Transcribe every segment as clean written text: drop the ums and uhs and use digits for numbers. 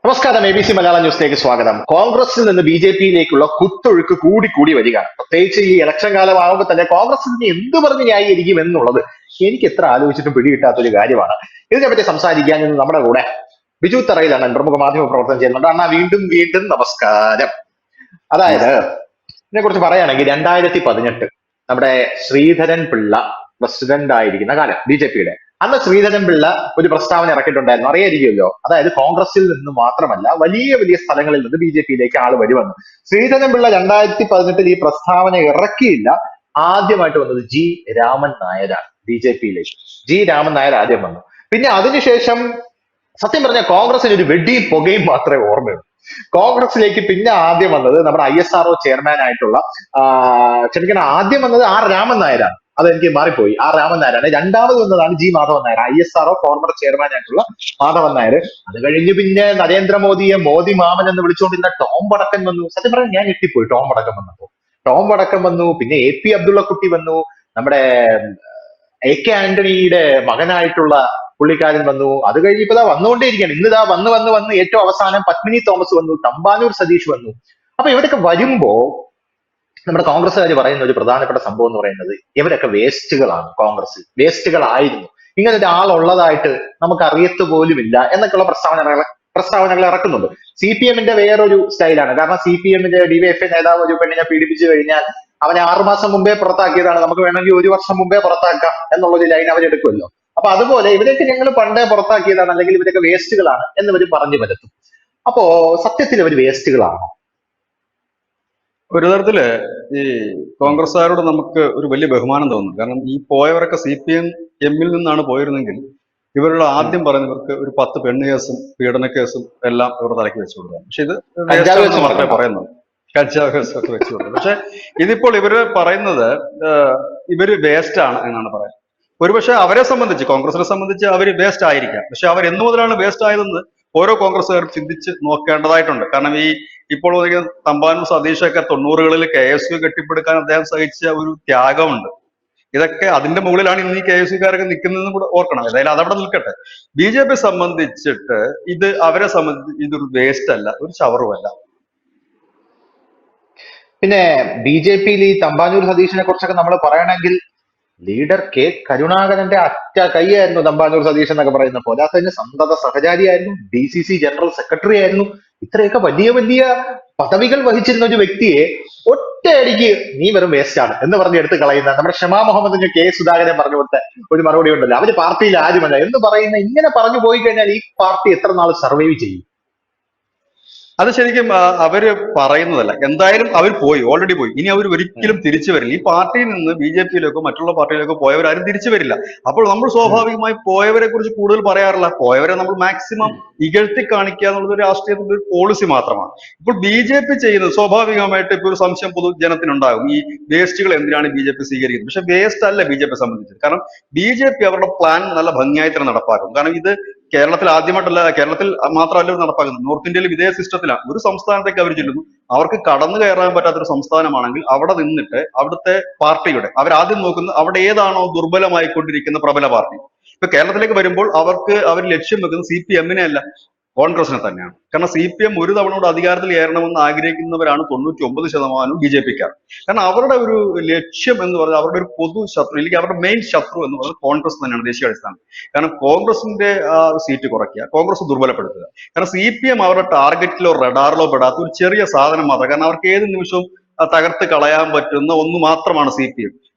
നമസ്കാരം. ABC മലയാളം ന്യൂസിലേക്ക് സ്വാഗതം. കോൺഗ്രസിൽ നിന്ന് BJP-യിലേക്കുള്ള കുത്തൊഴുക്ക് കൂടി വരികയാണ്. പ്രത്യേകിച്ച് ഈ ഇലക്ഷൻ കാലമാകുമ്പോൾ തന്നെ കോൺഗ്രസ് ഇനി എന്ത് പറഞ്ഞ് ന്യായീകരിക്കും എന്നുള്ളത് എനിക്ക് എത്ര ആലോചിച്ചിട്ടും പിടികിട്ടാത്തൊരു കാര്യമാണ്. ഇതിനെപ്പറ്റി സംസാരിക്കാൻ ഇന്ന് നമ്മുടെ കൂടെ ബിജു തറയിലാണ്, പ്രമുഖ മാധ്യമ പ്രവർത്തനം ചെയ്യുന്നുണ്ട്. അണ്ണാ, വീണ്ടും വീണ്ടും നമസ്കാരം. അതായത് ഇതിനെ കുറിച്ച് പറയുകയാണെങ്കിൽ 2018 നമ്മുടെ ശ്രീധരൻ പിള്ള പ്രസിഡന്റ് ആയിരിക്കുന്ന കാലം BJP-യുടെ, അന്ന് ശ്രീധരൻ പിള്ള ഒരു പ്രസ്താവന ഇറക്കിയിട്ടുണ്ടായിരുന്നു, അറിയായിരിക്കുമല്ലോ. അതായത് കോൺഗ്രസിൽ നിന്ന് മാത്രമല്ല വലിയ വലിയ സ്ഥലങ്ങളിൽ നിന്ന് BJP-യിലേക്ക് ആള് വരുമെന്ന്. ശ്രീധരൻ പിള്ള 2018 ഈ പ്രസ്താവന ഇറക്കിയില്ല. ആദ്യമായിട്ട് വന്നത് G. രാമൻ നായരാണ് BJP-യിലേക്ക്. G. രാമൻ നായർ ആദ്യം വന്നു. പിന്നെ അതിനുശേഷം സത്യം പറഞ്ഞാൽ കോൺഗ്രസിന് ഒരു വെടിയും പുകയും മാത്രമേ ഓർമ്മയുള്ളൂ. കോൺഗ്രസിലേക്ക് പിന്നെ ആദ്യം വന്നത് നമ്മുടെ ISRO ചെയർമാൻ ആയിട്ടുള്ള ക്ഷമിക്കണം, ആദ്യം വന്നത് R. രാമൻ നായരാണ്. അതെനിക്ക് മാറിപ്പോയി. R. രാമൻ നായരാണ്. രണ്ടാമത് വന്നതാണ് G. Madhavan Nair, ISRO former chairman ആയിട്ടുള്ള മാധവൻ നായർ. അത് കഴിഞ്ഞ് പിന്നെ നരേന്ദ്രമോദിയെ മോദി മാമൻ എന്ന് വിളിച്ചുകൊണ്ടിരുന്ന ടോം വടക്കൻ വന്നു. സത്യം പറഞ്ഞാൽ ഞാൻ ഞെട്ടിപ്പോയി ടോം വടക്കൻ വന്നപ്പോ. ടോം വടക്കൻ വന്നു, പിന്നെ AP അബ്ദുള്ളക്കുട്ടി വന്നു, നമ്മുടെ AK ആന്റണിയുടെ മകനായിട്ടുള്ള പുള്ളിക്കാരൻ വന്നു. അത് കഴിഞ്ഞ് ഇപ്പൊ വന്നുകൊണ്ടേയിരിക്കുകയാണ്. ഇന്നിതാ വന്ന് ഏറ്റവും അവസാനം പത്മിനി തോമസ് വന്നു, തമ്പാനൂർ സതീഷ് വന്നു. അപ്പൊ ഇവിടെയൊക്കെ വരുമ്പോ നമ്മുടെ കോൺഗ്രസ്സുകാർ പറയുന്ന ഒരു പ്രധാനപ്പെട്ട സംഭവം എന്ന് പറയുന്നത് ഇവരൊക്കെ വേസ്റ്റുകളാണ്, കോൺഗ്രസിൽ വേസ്റ്റുകളായിരുന്നു, ഇങ്ങനെ ഒരാളുള്ളതായിട്ട് നമുക്ക് അറിയത്ത് പോലുമില്ല എന്നൊക്കെയുള്ള പ്രസ്താവനകൾ ഇറക്കുന്നുണ്ട്. CPM-ന്റെ വേറൊരു സ്റ്റൈലാണ്. കാരണം CPM-ന്റെ DYFI നേതാവ് ഒരു പെണ്ണിനെ പീഡിപ്പിച്ചു കഴിഞ്ഞാൽ അവനെ 6 മാസം മുമ്പേ പുറത്താക്കിയതാണ്, നമുക്ക് വേണമെങ്കിൽ 1 വർഷം മുമ്പേ പുറത്താക്കാം എന്നുള്ളൊരു ലൈൻ അവരെടുക്കുമല്ലോ. അപ്പൊ അതുപോലെ ഇവരൊക്കെ ഞങ്ങൾ പണ്ടേ പുറത്താക്കിയതാണ്, അല്ലെങ്കിൽ ഇവരൊക്കെ വേസ്റ്റുകളാണ് എന്നിവർ പറഞ്ഞു പരത്തും. അപ്പോ സത്യത്തിൽ ഇവർ വേസ്റ്റുകളാണോ? ഒരു തരത്തില് ഈ കോൺഗ്രസ്സുകാരോട് നമുക്ക് ഒരു വലിയ ബഹുമാനം തോന്നുന്നു. കാരണം ഈ പോയവരൊക്കെ CPM-ൽ നിന്നാണ് പോയിരുന്നെങ്കിൽ ഇവരുടെ ആദ്യം പറയുന്നവർക്ക് ഒരു 10 പെണ്ണ് കേസും പീഡന കേസും എല്ലാം ഇവരുടെ തലയ്ക്ക് വെച്ചു കൊടുക്കാം. പക്ഷെ ഇത് മാത്രമേ പറയുന്നത്, കഞ്ചാവ് കേസൊക്കെ വെച്ചു കൊടുക്കും. പക്ഷെ ഇതിപ്പോൾ ഇവര് പറയുന്നത് ഇവര് വേസ്റ്റ് ആണ് എന്നാണ് പറയുന്നത്. ഒരുപക്ഷെ അവരെ സംബന്ധിച്ച്, കോൺഗ്രസിനെ സംബന്ധിച്ച് അവർ വേസ്റ്റ് ആയിരിക്കാം. പക്ഷെ അവർ എന്നു മുതലാണ് വേസ്റ്റ് ആയതെന്ന് ഓരോ കോൺഗ്രസ്സുകാരും ചിന്തിച്ച് നോക്കേണ്ടതായിട്ടുണ്ട്. കാരണം ഇപ്പോൾ തമ്പാനൂർ സതീഷൊക്കെ 90-കളിൽ KSU കെട്ടിപ്പടുക്കാൻ അദ്ദേഹം സഹിച്ച ഒരു ത്യാഗമുണ്ട്. ഇതൊക്കെ അതിന്റെ മുകളിലാണ് ഇന്ന് ഈ KSU-കാരൊക്കെ നിൽക്കുന്നതെന്ന് കൂടെ ഓർക്കണം. ഏതായാലും അതവിടെ നിൽക്കട്ടെ. BJP സംബന്ധിച്ചിട്ട് അവരെ സംബന്ധിച്ച് ഇതൊരു വേസ്റ്റ് അല്ല, ഒരു ചവറുമല്ല. പിന്നെ BJP-യിൽ ഈ തമ്പാനൂർ സതീഷിനെ കുറിച്ചൊക്കെ നമ്മൾ പറയണമെങ്കിൽ ലീഡർ K. കരുണാകരന്റെ അറ്റ കൈയായിരുന്നു തമ്പാനൂർ സതീഷ് എന്നൊക്കെ പറയുന്ന പോലെ. അതിന് സന്തത സഹചാരിയായിരുന്നു, DCC ജനറൽ സെക്രട്ടറി ആയിരുന്നു. ഇത്രയൊക്കെ വലിയ വലിയ പദവികൾ വഹിച്ചിരുന്ന ഒരു വ്യക്തിയെ ഒറ്റയടിക്ക് നീ വെറും വേസ്റ്റ് ആണ് എന്ന് പറഞ്ഞ് എടുത്ത് കളയുന്ന നമ്മുടെ ഷമാ മുഹമ്മദിന് K. സുധാകരൻ പറഞ്ഞു കൊടുത്ത ഒരു മറുപടി ഉണ്ടല്ലോ, അവര് പാർട്ടിയിൽ ആരുമല്ല എന്ന് പറയുന്ന, ഇങ്ങനെ പറഞ്ഞു പോയി കഴിഞ്ഞാൽ ഈ പാർട്ടി എത്ര നാൾ സർവൈവ് ചെയ്യും? അത് ശരിക്കും അവര് പറയുന്നതല്ല. എന്തായാലും അവർ പോയി, ഓൾറെഡി പോയി. ഇനി അവർ ഒരിക്കലും തിരിച്ചു വരില്ല. ഈ പാർട്ടിയിൽ നിന്ന് BJP-യിലേക്കോ മറ്റുള്ള പാർട്ടിയിലേക്കോ പോയവരാരും തിരിച്ചു വരില്ല. അപ്പോൾ നമ്മൾ സ്വാഭാവികമായി പോയവരെ കുറിച്ച് കൂടുതൽ പറയാറില്ല. പോയവരെ നമ്മൾ മാക്സിമം ഇകഴ്ത്തി കാണിക്കുക എന്നുള്ളത് ഒരു രാഷ്ട്രീയത്തിന്റെ ഒരു പോളിസി മാത്രമാണ്. ഇപ്പോൾ BJP ചെയ്യുന്നത് സ്വാഭാവികമായിട്ട് ഇപ്പൊ ഒരു സംശയം പൊതുജനത്തിനുണ്ടാകും, ഈ വേസ്റ്റുകൾ എന്തിനാണ് BJP സ്വീകരിക്കുന്നത്. പക്ഷെ വേസ്റ്റ് അല്ല BJP സംബന്ധിച്ച്. കാരണം BJP അവരുടെ പ്ലാൻ നല്ല ഭംഗിയായി തന്നെ നടപ്പാക്കും. കാരണം ഇത് കേരളത്തിൽ ആദ്യമായിട്ടല്ല, കേരളത്തിൽ മാത്രമല്ല നടപ്പാക്കുന്നത്, നോർത്ത് ഇന്ത്യയിൽ ഇതേ സിസ്റ്റത്തിലാണ്. ഒരു സംസ്ഥാനത്തേക്ക് അവർ ചെല്ലുന്നു, അവർക്ക് കടന്നു കയറാൻ പറ്റാത്തൊരു സംസ്ഥാനമാണെങ്കിൽ അവിടെ നിന്നിട്ട് അവിടുത്തെ പാർട്ടിയുടെ അവരാദ്യം നോക്കുന്നത് അവിടെ ഏതാണോ ദുർബലമായിക്കൊണ്ടിരിക്കുന്ന പ്രബല പാർട്ടി. ഇപ്പൊ കേരളത്തിലേക്ക് വരുമ്പോൾ അവർ ലക്ഷ്യം വെക്കുന്നത് CPM-നെ അല്ല, കോൺഗ്രസിനെ തന്നെയാണ്. കാരണം CPM ഒരു തവണ കൂടെ അധികാരത്തിൽ കയറണമെന്ന് ആഗ്രഹിക്കുന്നവരാണ് 99% BJP-ക്കാർ. കാരണം അവരുടെ ഒരു ലക്ഷ്യം എന്ന് പറഞ്ഞാൽ അവരുടെ ഒരു പൊതു ശത്രു, അല്ലെങ്കിൽ അവരുടെ മെയിൻ ശത്രു എന്ന് പറയുന്നത് കോൺഗ്രസ് തന്നെയാണ് ദേശീയ അടിസ്ഥാനം. കാരണം കോൺഗ്രസിന്റെ സീറ്റ് കുറയ്ക്കുക, കോൺഗ്രസ് ദുർബലപ്പെടുത്തുക. കാരണം CPM അവരുടെ ടാർഗറ്റിലോ റഡാറിലോ പെടാത്ത ഒരു ചെറിയ സാധനം മാത്രം. കാരണം അവർക്ക് ഏത് നിമിഷവും തകർത്ത് കളയാൻ പറ്റുന്ന ഒന്ന് മാത്രമാണ്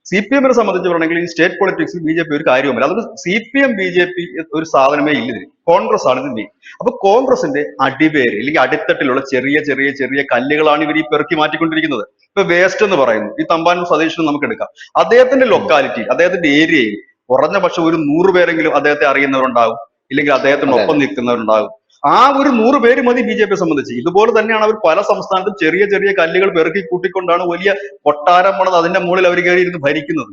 CPM-നെ സംബന്ധിച്ച് പറയണമെങ്കിൽ ഈ സ്റ്റേറ്റ് പൊളിറ്റിക്സിൽ BJP ഒരു കാര്യവുമില്ല. അതൊരു CPM BJP ഒരു സാധനമേ ഇല്ല. കോൺഗ്രസ് ആണ് ഇത് മെയിൻ. അപ്പൊ കോൺഗ്രസിന്റെ അടിവേര് അല്ലെങ്കിൽ അടിത്തട്ടിലുള്ള ചെറിയ ചെറിയ ചെറിയ കല്ലുകളാണ് ഇവർ ഈ പെറുക്കി മാറ്റിക്കൊണ്ടിരിക്കുന്നത്. ഇപ്പൊ വേസ്റ്റ് എന്ന് പറയുന്നു, ഈ തമ്പാനൂർ സതീഷിനെ നമുക്ക് എടുക്കാം. അദ്ദേഹത്തിന്റെ ലൊക്കാലിറ്റി, അദ്ദേഹത്തിന്റെ ഏരിയയിൽ കുറഞ്ഞ പക്ഷം ഒരു 100 പേരെങ്കിലും അദ്ദേഹത്തെ അറിയുന്നവരുണ്ടാകും, ഇല്ലെങ്കിൽ അദ്ദേഹത്തിനൊപ്പം നിൽക്കുന്നവരുണ്ടാകും. ആ ഒരു 100 പേര് മതി BJP സംബന്ധിച്ച്. ഇതുപോലെ തന്നെയാണ് അവർ പല സംസ്ഥാനത്തും ചെറിയ ചെറിയ കല്ലുകൾ പെറുക്കി കൂട്ടിക്കൊണ്ടാണ് വലിയ കൊട്ടാരം പണത് അതിന്റെ മുകളിൽ അവർ കയറി ഇരുന്ന് ഭരിക്കുന്നത്.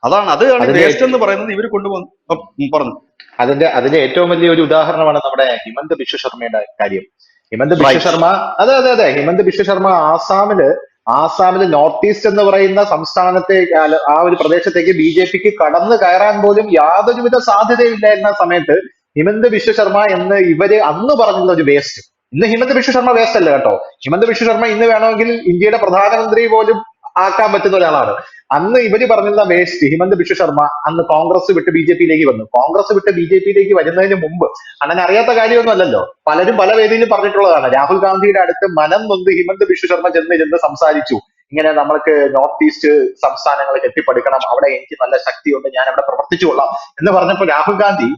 അതാണ് വേസ്റ്റ് എന്ന് പറയുന്നത് ഇവർ കൊണ്ടുവന്നു പറഞ്ഞു. അതിന്റെ ഏറ്റവും വലിയ ഒരു ഉദാഹരണമാണ് നമ്മുടെ ഹിമന്ത് ബിശ്വ ശർമ്മയുടെ കാര്യം. ഹിമന്ത് ബിശ്വ ശർമ്മ, അതെ, ഹിമന്ത് ബിശ്വ ശർമ്മ ആസാമില് നോർത്ത് ഈസ്റ്റ് എന്ന് പറയുന്ന സംസ്ഥാനത്തേക്ക്, ആ ഒരു പ്രദേശത്തേക്ക് BJP-ക്ക് കടന്നു കയറാൻ പോലും യാതൊരുവിധ സാധ്യതയില്ലായിരുന്ന സമയത്ത് ഹിമന്ത് ബിശ്വ ശർമ്മ എന്ന് ഇവര് അന്ന് പറഞ്ഞുള്ള ഒരു വേസ്റ്റ്, ഇന്ന് ഹിമന്ത് ബിശ്വ ശർമ്മ വേസ്റ്റ് അല്ല കേട്ടോ. ഹിമന്ത് ബിശ്വ ശർമ്മ ഇന്ന് വേണമെങ്കിൽ ഇന്ത്യയുടെ പ്രധാനമന്ത്രി പോലും ആക്കാൻ പറ്റുന്ന ഒരാളാണ്. അന്ന് ഇവര് പറഞ്ഞിരുന്ന വേസ്റ്റ് ഹിമന്ത് ബിശ്വ ശർമ്മ അന്ന് കോൺഗ്രസ് വിട്ട് ബി ജെ പിയിലേക്ക് വന്നു. കോൺഗ്രസ് വിട്ട് ബി ജെ പിയിലേക്ക് വരുന്നതിന് മുമ്പ് അണ്ണൻ അറിയാത്ത കാര്യമൊന്നും അല്ലല്ലോ, പലരും പല വേദിയിലും പറഞ്ഞിട്ടുള്ളതാണ്. രാഹുൽ ഗാന്ധിയുടെ അടുത്ത് മനം നൊന്ത് ഹിമന്ത് ബിശ്വ ശർമ്മ ചെന്ന് സംസാരിച്ചു. ഇങ്ങനെ നമ്മൾക്ക് നോർത്ത് ഈസ്റ്റ് സംസ്ഥാനങ്ങൾ കെട്ടിപ്പടുക്കണം, അവിടെ എനിക്ക് നല്ല ശക്തിയുണ്ട്, ഞാൻ അവിടെ പ്രവർത്തിച്ചുകൊള്ളാം എന്ന് പറഞ്ഞപ്പോൾ രാഹുൽ ഗാന്ധി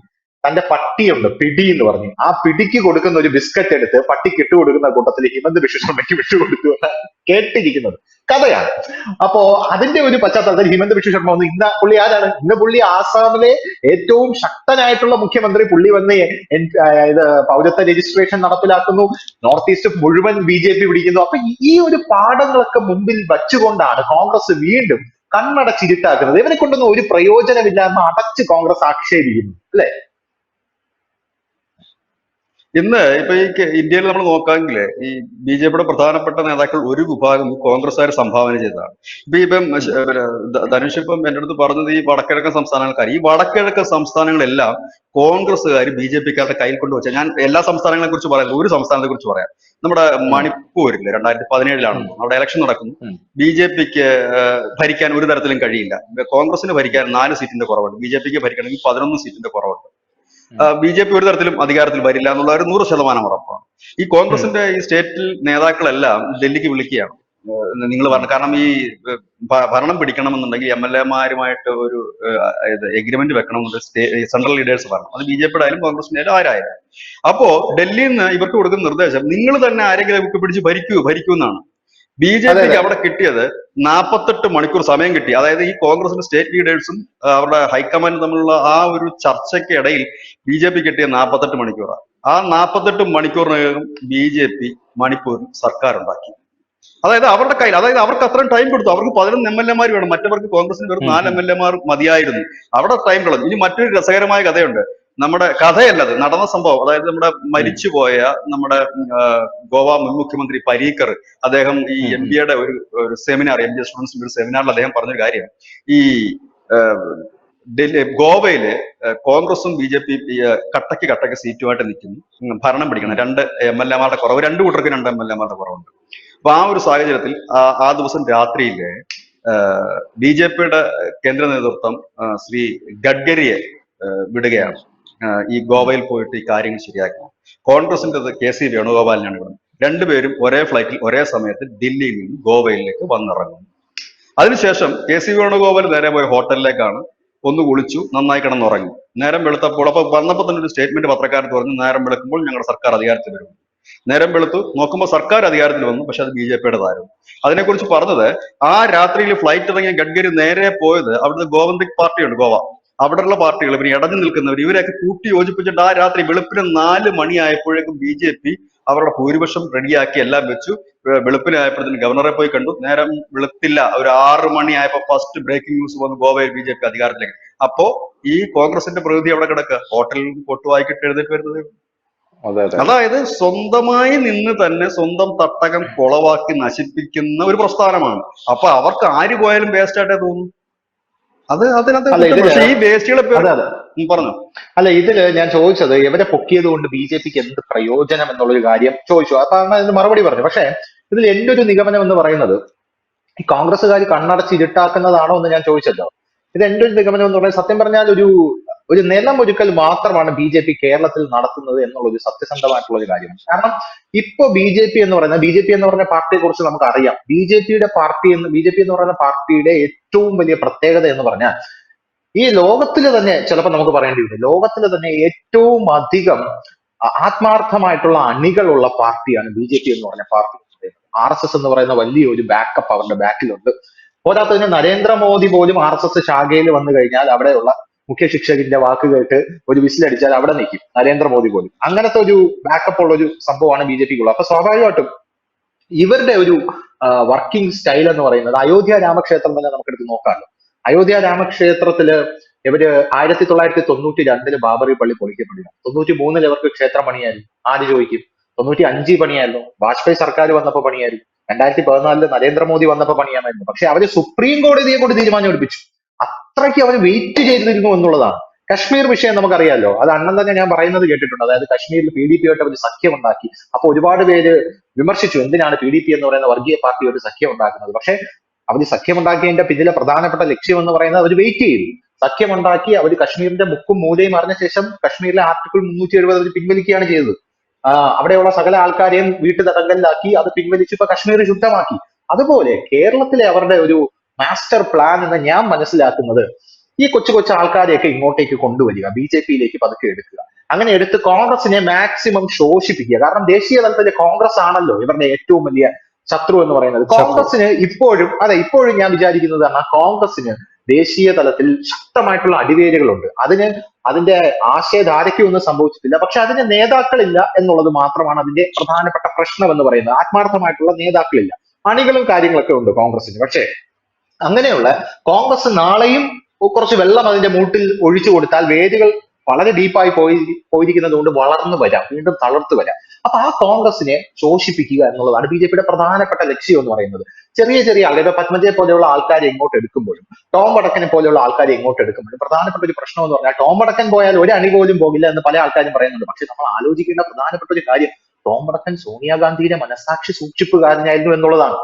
തന്റെ പട്ടിയുണ്ട് പിടി എന്ന് പറഞ്ഞു, ആ പിടിക്ക് കൊടുക്കുന്ന ഒരു ബിസ്ക്കറ്റ് എടുത്ത് പട്ടിക്ക് ഇട്ടുകൊടുക്കുന്ന കൂട്ടത്തിൽ ഹിമന്ത് ബിശ്വ ശർമ്മയ്ക്ക് വിട്ടുകൊടുത്തു എന്നാണ് കേട്ടിരിക്കുന്നത്. കഥയാണ്. അപ്പോ അതിന്റെ ഒരു പശ്ചാത്തലത്തിൽ ഹിമന്ത് ബിശ്വ ശർമ്മ വന്ന് ഇന്ന് പുള്ളി ആരാണ്? ഇന്ന് പുള്ളി ആസാമിലെ ഏറ്റവും ശക്തനായിട്ടുള്ള മുഖ്യമന്ത്രി. പുള്ളി വന്ന് ഇത് പൗരത്വ രജിസ്ട്രേഷൻ നടപ്പിലാക്കുന്നു, നോർത്ത് ഈസ്റ്റ് മുഴുവൻ ബി ജെ പി പിടിക്കുന്നു. അപ്പൊ ഈ ഒരു പാഠങ്ങളൊക്കെ മുമ്പിൽ വച്ചുകൊണ്ടാണ് കോൺഗ്രസ് വീണ്ടും കണ്ണടച്ചിരുട്ടാക്കുന്നത്. ഇവരെ കൊണ്ടൊന്നും ഒരു പ്രയോജനമില്ല എന്ന് അടച്ച് കോൺഗ്രസ് ആക്ഷേപിക്കുന്നു അല്ലെ? ഇന്ന് ഇപ്പൊ ഈ ഇന്ത്യയിൽ നമ്മൾ നോക്കാമെങ്കിൽ ഈ ബി ജെ പിയുടെ പ്രധാനപ്പെട്ട നേതാക്കൾ ഒരു വിഭാഗം കോൺഗ്രസ്സുകാർ സംഭാവന ചെയ്തതാണ്. ഇപ്പം ധനുഷ് ഇപ്പം എന്റെ അടുത്ത് പറഞ്ഞത് ഈ വടക്കിഴക്കൻ സംസ്ഥാനങ്ങൾക്കാർ, ഈ വടക്കിഴക്കൻ സംസ്ഥാനങ്ങളെല്ലാം കോൺഗ്രസ്സുകാർ ബി ജെ പിക്കാരുടെ കയ്യിൽ കൊണ്ടുവച്ച, ഞാൻ എല്ലാ സംസ്ഥാനങ്ങളെ കുറിച്ച് പറയാം, ഒരു സംസ്ഥാനത്തെ കുറിച്ച് പറയാം. നമ്മുടെ മണിപ്പൂരില് 2017 അവിടെ ഇലക്ഷൻ നടക്കുന്നു. ബി ജെ പിക്ക് ഭരിക്കാൻ ഒരു തരത്തിലും കഴിയില്ല. കോൺഗ്രസിന് ഭരിക്കാൻ 4 സീറ്റിന്റെ കുറവുണ്ട്, ബി ജെ പിക്ക് ഭരിക്കണമെങ്കിൽ 11 സീറ്റിന്റെ കുറവുണ്ട്. ബി ജെ പി ഒരു തരത്തിലും അധികാരത്തിൽ വരില്ല എന്നുള്ള ഒരു 100% ഉറപ്പാണ്. ഈ കോൺഗ്രസിന്റെ ഈ സ്റ്റേറ്റിൽ നേതാക്കളെല്ലാം ഡൽഹിക്ക് വിളിക്കുകയാണ് നിങ്ങൾ പറഞ്ഞു. കാരണം ഈ ഭരണം പിടിക്കണമെന്നുണ്ടെങ്കിൽ MLA-മാരുമായിട്ട് ഒരു എഗ്രിമെന്റ് വെക്കണമെന്നുണ്ടെങ്കിൽ സെൻട്രൽ ലീഡേഴ്സ് പറഞ്ഞു. അത് ബി ജെ പിയുടെ ആയാലും കോൺഗ്രസിന്റെ ആയാലും ആരായാലും. അപ്പോ ഡൽഹിയിൽ നിന്ന് ഇവർക്ക് കൊടുക്കുന്ന നിർദ്ദേശം നിങ്ങൾ തന്നെ ആരെങ്കിലും പിടിച്ച് ഭരിക്കൂ എന്നാണ്. ബി ജെ പിക്ക് അവിടെ കിട്ടിയത് 48 മണിക്കൂർ സമയം കിട്ടി. അതായത് ഈ കോൺഗ്രസിന്റെ സ്റ്റേറ്റ് ലീഡേഴ്സും അവരുടെ ഹൈക്കമാൻഡും തമ്മിലുള്ള ആ ഒരു ചർച്ചയ്ക്ക് ഇടയിൽ ബി ജെ പി കിട്ടിയ 48 മണിക്കൂറാണ്. ആ 48 മണിക്കൂറിനകം ബി ജെ പി മണിപ്പൂരിൽ സർക്കാർ ഉണ്ടാക്കി. അതായത് അവരുടെ കയ്യിൽ, അതായത് അവർക്ക് അത്രയും ടൈം കൊടുത്തു. അവർക്ക് 11 MLA-മാർ വേണം, മറ്റവർക്ക് കോൺഗ്രസിന് വെറും 4 MLA-മാർ മതിയായിരുന്നു. അവിടെ ടൈം കളഞ്ഞു. ഇനി മറ്റൊരു രസകരമായ കഥയുണ്ട്. നമ്മുടെ കഥയല്ലത്, നടന്ന സംഭവം. അതായത് നമ്മുടെ മരിച്ചുപോയ നമ്മുടെ ഗോവ മുൻ മുഖ്യമന്ത്രി പരീക്കർ, അദ്ദേഹം ഈ MBA-യുടെ ഒരു സെമിനാർ, MBA സ്റ്റുഡൻസിന്റെ ഒരു സെമിനാറിൽ അദ്ദേഹം പറഞ്ഞൊരു കാര്യം, ഈ ഗോവയില് കോൺഗ്രസും ബി ജെ പി കട്ടയ്ക്ക് സീറ്റുമായിട്ട് നിൽക്കുന്നു, ഭരണം പിടിക്കണം. 2 MLA-മാരുടെ കുറവ്, 2 കൂട്ടർക്ക് 2 MLA-മാരുടെ കുറവുണ്ട്. അപ്പൊ ആ ഒരു സാഹചര്യത്തിൽ ആ ദിവസം രാത്രിയില് ബി ജെ പിയുടെ കേന്ദ്ര നേതൃത്വം ശ്രീ ഗഡ്കരിയെ വിടുകയാണ്. ഈ ഗോവയിൽ പോയിട്ട് ഈ കാര്യങ്ങൾ ശരിയാക്കണം. കോൺഗ്രസിന്റെ KC വേണുഗോപാലിനാണ് ഇവിടെ. രണ്ടുപേരും ഒരേ ഫ്ലൈറ്റിൽ ഒരേ സമയത്ത് ഡൽഹിയിൽ നിന്ന് ഗോവയിലേക്ക് വന്നിറങ്ങും. അതിനുശേഷം KC വേണുഗോപാൽ നേരെ പോയ ഹോട്ടലിലേക്കാണ്, ഒന്ന് കുളിച്ചു, നന്നായി കിടന്നുറങ്ങി. നേരം വെളുത്തപ്പോൾ, അപ്പൊ വന്നപ്പോൾ തന്നെ ഒരു സ്റ്റേറ്റ്മെന്റ് പത്രക്കാർക്ക് പറഞ്ഞു, നേരം വെളുക്കുമ്പോൾ ഞങ്ങളുടെ സർക്കാർ അധികാരത്തിൽ വരും. നേരം വെളുത്തു നോക്കുമ്പോൾ സർക്കാർ അധികാരത്തിൽ വന്നു, പക്ഷെ അത് ബി ജെ പിയുടേതായിരുന്നു. അതിനെക്കുറിച്ച് പറഞ്ഞത്, ആ രാത്രിയിൽ ഫ്ലൈറ്റ് ഇറങ്ങിയ ഗഡ്കരി നേരെ പോയത് അവിടുത്തെ ഗോവന്തിക് പാർട്ടിയുണ്ട് ഗോവ, അവിടെയുള്ള പാർട്ടികൾ, ഇവർ ഇടഞ്ഞു നിൽക്കുന്നവർ, ഇവരെയൊക്കെ കൂട്ടി യോജിപ്പിച്ചിട്ട് ആ രാത്രി വെളുപ്പിന് 4 മണിയായപ്പോഴേക്കും ബി ജെ പി അവരുടെ ഭൂരിപക്ഷം റെഡിയാക്കി എല്ലാം വെച്ചു. വെളുപ്പിനായപ്പോഴത്തേന് ഗവർണറെ പോയി കണ്ടു. നേരം വെളുത്തില്ല, ഒരു 6 മണിയായപ്പോ ഫസ്റ്റ് ബ്രേക്കിംഗ് ന്യൂസ് വന്നു, ഗോവയിൽ ബി ജെ പി അധികാരത്തിലേക്ക്. അപ്പോ ഈ കോൺഗ്രസിന്റെ പ്രതിനിധി അവിടെ കിടക്കുക, ഹോട്ടലിൽ പൊട്ടുവായിക്കിട്ട് എഴുന്നേറ്റ് വരുന്നത്. അതായത് സ്വന്തമായി നിന്ന് തന്നെ സ്വന്തം തട്ടകം കുളവാക്കി നശിപ്പിക്കുന്ന ഒരു പ്രസ്ഥാനമാണ്. അപ്പൊ അവർക്ക് ആര് പോയാലും വേസ്റ്റ് ആയിട്ടേ തോന്നും. അത് അതിനകത്ത് ഈ വേസ്റ്റുകളെ പറഞ്ഞു. അല്ല, ഇതില് ഞാൻ ചോദിച്ചത് ഇവരെ പൊക്കിയത് കൊണ്ട് ബി ജെ പിക്ക് എന്ത് പ്രയോജനം എന്നുള്ളൊരു കാര്യം ചോദിച്ചു. അപ്പൊ അതിന് മറുപടി പറഞ്ഞു. പക്ഷെ ഇതിൽ എന്റെ ഒരു നിഗമനം എന്ന് പറയുന്നത്, ഈ കോൺഗ്രസ്സുകാർ കണ്ണടച്ച് ഇരുട്ടാക്കുന്നതാണോ എന്ന് ഞാൻ ചോദിച്ചല്ലോ. ഇത് എന്റെ ഒരു നിഗമനം എന്ന് പറയുന്നത്, സത്യം പറഞ്ഞാൽ ഒരു നിലമൊരുക്കൽ മാത്രമാണ് ബി ജെ പി കേരളത്തിൽ നടത്തുന്നത് എന്നുള്ളൊരു സത്യസന്ധമായിട്ടുള്ള ഒരു കാര്യമാണ്. കാരണം ഇപ്പൊ ബി ജെ പി എന്ന് പറയുന്ന പാർട്ടിയെ കുറിച്ച് നമുക്ക് അറിയാം. ബി ജെ പി എന്ന് പറയുന്ന പാർട്ടിയുടെ ഏറ്റവും വലിയ പ്രത്യേകത എന്ന് പറഞ്ഞാൽ, ഈ ലോകത്തിൽ തന്നെ ചിലപ്പോൾ നമുക്ക് പറയേണ്ടി വരും, ലോകത്തിൽ തന്നെ ഏറ്റവും അധികം ആത്മാർത്ഥമായിട്ടുള്ള അണികളുള്ള പാർട്ടിയാണ് ബി ജെ പി എന്ന് പറഞ്ഞ പാർട്ടി. RSS എന്ന് പറയുന്ന വലിയൊരു ബാക്കപ്പ് അവരുടെ ബാക്കിലുണ്ട്. പോരാത്തതിന് നരേന്ദ്രമോദി പോലും RSS ശാഖയിൽ വന്നു കഴിഞ്ഞാൽ അവിടെയുള്ള മുഖ്യ ശിക്ഷകന്റെ വാക്ക് കേട്ട് ഒരു വിസിലടിച്ചാൽ അവിടെ നിൽക്കും നരേന്ദ്രമോദി പോലും. അങ്ങനത്തെ ഒരു ബാക്കപ്പ് ഉള്ള ഒരു സംഭവമാണ് ബി ജെ പിക്കുള്ളത്. അപ്പൊ സ്വാഭാവികമായിട്ടും ഇവരുടെ ഒരു വർക്കിംഗ് സ്റ്റൈൽ എന്ന് പറയുന്നത്, അയോധ്യ രാമക്ഷേത്രം തന്നെ നമുക്കെടുത്ത് നോക്കാമല്ലോ. അയോധ്യ രാമക്ഷേത്രത്തില് ഇവര് 1992 ബാബറി പള്ളി പൊളിക്കപ്പെടില്ല. 93 ഇവർക്ക് ക്ഷേത്രം പണിയായിരുന്നു. ആര് ചോദിക്കും? 95 പണിയായിരുന്നു, വാജ്പേയി സർക്കാർ വന്നപ്പോ പണിയായിരുന്നു, 2014 നരേന്ദ്രമോദി വന്നപ്പോ പണിയാമായിരുന്നു. പക്ഷെ അവര് സുപ്രീം കോടതിയെ കൊണ്ട് തീരുമാനം എടുപ്പിച്ചു. അത്രയ്ക്ക് അവർ വെയിറ്റ് ചെയ്തിരുന്നു എന്നുള്ളതാണ്. കശ്മീർ വിഷയം നമുക്കറിയാലോ, അത് അണ്ണൻ തന്നെ ഞാൻ പറയുന്നത് കേട്ടിട്ടുണ്ട്. അതായത് കശ്മീരിൽ PDP ആയിട്ട് അവർ സഖ്യം ഉണ്ടാക്കി. അപ്പൊ ഒരുപാട് പേര് വിമർശിച്ചു, എന്തിനാണ് PDP എന്ന് പറയുന്ന വർഗീയ പാർട്ടിയോട് സഖ്യം ഉണ്ടാക്കുന്നത്. പക്ഷെ അവർ സഖ്യമുണ്ടാക്കിയതിന്റെ പിന്നിലെ പ്രധാനപ്പെട്ട ലക്ഷ്യം എന്ന് പറയുന്നത് അവർ വെയിറ്റ് ചെയ്തു. സഖ്യമുണ്ടാക്കി അവർ കശ്മീരിന്റെ മുക്കും മൂലയും അറിഞ്ഞ ശേഷം കശ്മീരിലെ ആർട്ടിക്കിൾ 370 അവർ പിൻവലിക്കുകയാണ് ചെയ്തത്. അവിടെയുള്ള സകല ആൾക്കാരെയും വീട്ടു തടങ്കലിലാക്കി, അത് പിൻവലിച്ച് ഇപ്പൊ കശ്മീർ ശുദ്ധമാക്കി. അതുപോലെ കേരളത്തിലെ അവരുടെ ഒരു മാസ്റ്റർ പ്ലാൻ എന്ന് ഞാൻ മനസ്സിലാക്കുന്നത് ഈ കൊച്ചു കൊച്ചു ആൾക്കാരെയൊക്കെ ഇങ്ങോട്ടേക്ക് കൊണ്ടുവരിക, BJP-യിലേക്ക് പതുക്കെ എടുക്കുക. അങ്ങനെ എടുത്ത് കോൺഗ്രസിനെ മാക്സിമം ശോഷിപ്പിക്കുക. കാരണം ദേശീയ തലത്തിൽ കോൺഗ്രസ് ആണല്ലോ ഇവരുടെ ഏറ്റവും വലിയ ശത്രു എന്ന് പറയുന്നത്. കോൺഗ്രസിന് ഇപ്പോഴും ഞാൻ വിചാരിക്കുന്നത് കോൺഗ്രസിന് ദേശീയ തലത്തിൽ ശക്തമായിട്ടുള്ള അടിവേരുകളുണ്ട്. അതിന്റെ ആശയധാരയ്ക്കൊന്നും സംഭവിച്ചിട്ടില്ല. പക്ഷെ അതിന് നേതാക്കളില്ല എന്നുള്ളത് മാത്രമാണ് അതിന്റെ പ്രധാനപ്പെട്ട പ്രശ്നം എന്ന് പറയുന്നത്. ആത്മാർത്ഥമായിട്ടുള്ള നേതാക്കളില്ല. അണികളും കാര്യങ്ങളൊക്കെ ഉണ്ട് കോൺഗ്രസിന്. പക്ഷേ അങ്ങനെയുള്ള കോൺഗ്രസ് നാളെയും കുറച്ച് വെള്ളം അതിന്റെ മൂട്ടിൽ ഒഴിച്ചു കൊടുത്താൽ വേരുകൾ വളരെ ഡീപ്പായി പോയിരിക്കുന്നത് കൊണ്ട് വളർന്നു വരാം, വീണ്ടും തളർത്തു വരാം. അപ്പൊ ആ കോൺഗ്രസിനെ ശോഷിപ്പിക്കുക എന്നുള്ളതാണ് BJP-യുടെ പ്രധാനപ്പെട്ട ലക്ഷ്യം എന്ന് പറയുന്നത്. ചെറിയ ചെറിയ ആളുകൾ, ഇപ്പൊ പത്മജയെ പോലെയുള്ള ആൾക്കാരെ ഇങ്ങോട്ട് എടുക്കുമ്പോഴും ടോം വടക്കനെ പോലെയുള്ള ആൾക്കാരെ ഇങ്ങോട്ട് എടുക്കുമ്പോഴും പ്രധാനപ്പെട്ട ഒരു പ്രശ്നം എന്ന് പറഞ്ഞാൽ ടോം വടക്കൻ പോയാൽ ഒരു അണി പോലും പോകില്ല എന്ന് പല ആൾക്കാരും പറയുന്നുണ്ട്. പക്ഷെ നമ്മൾ ആലോചിക്കേണ്ട പ്രധാനപ്പെട്ട ഒരു കാര്യം, ടോം വടക്കൻ സോണിയാഗാന്ധിയുടെ മനസാക്ഷി സൂക്ഷിപ്പുകാരനായിരുന്നു എന്നുള്ളതാണ്.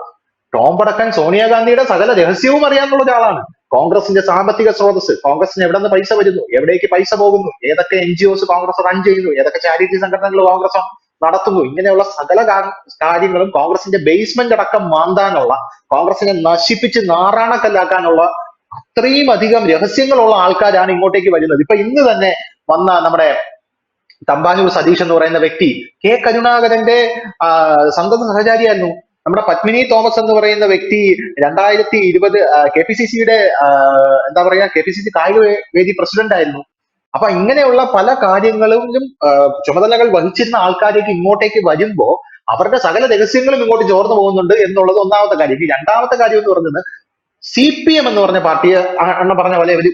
ടോം വടക്കൻ സോണിയാഗാന്ധിയുടെ സകല രഹസ്യവും അറിയാനുള്ള ഒരാളാണ്. കോൺഗ്രസിന്റെ സാമ്പത്തിക സ്രോതസ്, കോൺഗ്രസിന് എവിടെ നിന്ന് പൈസ വരുന്നു, എവിടേക്ക് പൈസ പോകുന്നു, ഏതൊക്കെ NGOs കോൺഗ്രസ് റൺ ചെയ്യുന്നു, ഏതൊക്കെ ചാരിറ്റി സംഘടനകൾ കോൺഗ്രസ് നടത്തുന്നു, ഇങ്ങനെയുള്ള സകല കാര്യങ്ങളും കോൺഗ്രസിന്റെ ബേസ്മെന്റ് അടക്കം മാന്താനുള്ള, കോൺഗ്രസിനെ നശിപ്പിച്ച് നാറാണക്കല്ലാക്കാനുള്ള അത്രയും അധികം രഹസ്യങ്ങളുള്ള ആൾക്കാരാണ് ഇങ്ങോട്ടേക്ക് വരുന്നത്. ഇപ്പൊ ഇന്ന് തന്നെ വന്ന നമ്മുടെ തമ്പാനൂർ സതീഷ് എന്ന് പറയുന്ന വ്യക്തി K. കരുണാകരന്റെ സന്തത സഹചാരിയായിരുന്നു. നമ്മുടെ പത്മിനി തോമസ് എന്ന് പറയുന്ന വ്യക്തി 2020 KPCC-യുടെ എന്താ പറയാ KPCC കായിക വേദി പ്രസിഡന്റ് ആയിരുന്നു. അപ്പൊ ഇങ്ങനെയുള്ള പല കാര്യങ്ങളിലും ചുമതലകൾ വഹിച്ചിരുന്ന ആൾക്കാരേക്ക് ഇങ്ങോട്ടേക്ക് വരുമ്പോ അവരുടെ സകല രഹസ്യങ്ങളും ഇങ്ങോട്ട് ചോർന്നു പോകുന്നുണ്ട് എന്നുള്ളത് ഒന്നാമത്തെ കാര്യം. ഈ രണ്ടാമത്തെ കാര്യം എന്ന് പറയുന്നത് CPM എന്ന് പറഞ്ഞ പാർട്ടിയെ അണ്ണ പറഞ്ഞ പോലെ അവർ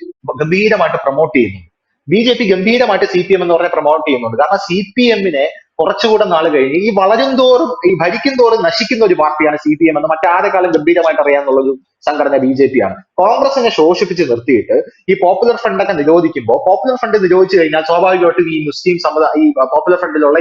ഗംഭീരമായിട്ട് പ്രൊമോട്ട് ചെയ്യുന്നു. BJP ഗംഭീരമായിട്ട് CPM എന്ന് പറഞ്ഞ പ്രൊമോട്ട് ചെയ്യുന്നുണ്ട്. കാരണം CPM-നെ കുറച്ചുകൂടെ നാൾ കഴിഞ്ഞ് ഈ വളരും തോറും, ഈ ഭരിക്കും തോറും നശിക്കുന്ന ഒരു പാർട്ടിയാണ് CPM എന്ന് മറ്റാരെക്കാളും ഗംഭീരമായിട്ട് അറിയാന്നുള്ള ഒരു സംഘടന BJP ആണ്. കോൺഗ്രസിനെ ശോഷിപ്പിച്ച് നിർത്തിയിട്ട് ഈ പോപ്പുലർ ഫ്രണ്ട് ഒക്കെ നിരോധിക്കുമ്പോൾ, പോപ്പുലർ ഫ്രണ്ട് നിരോധിച്ചു കഴിഞ്ഞാൽ സ്വാഭാവികമായിട്ടും ഈ മുസ്ലിം ഈ പോപ്പുലർ ഫ്രണ്ടിലുള്ള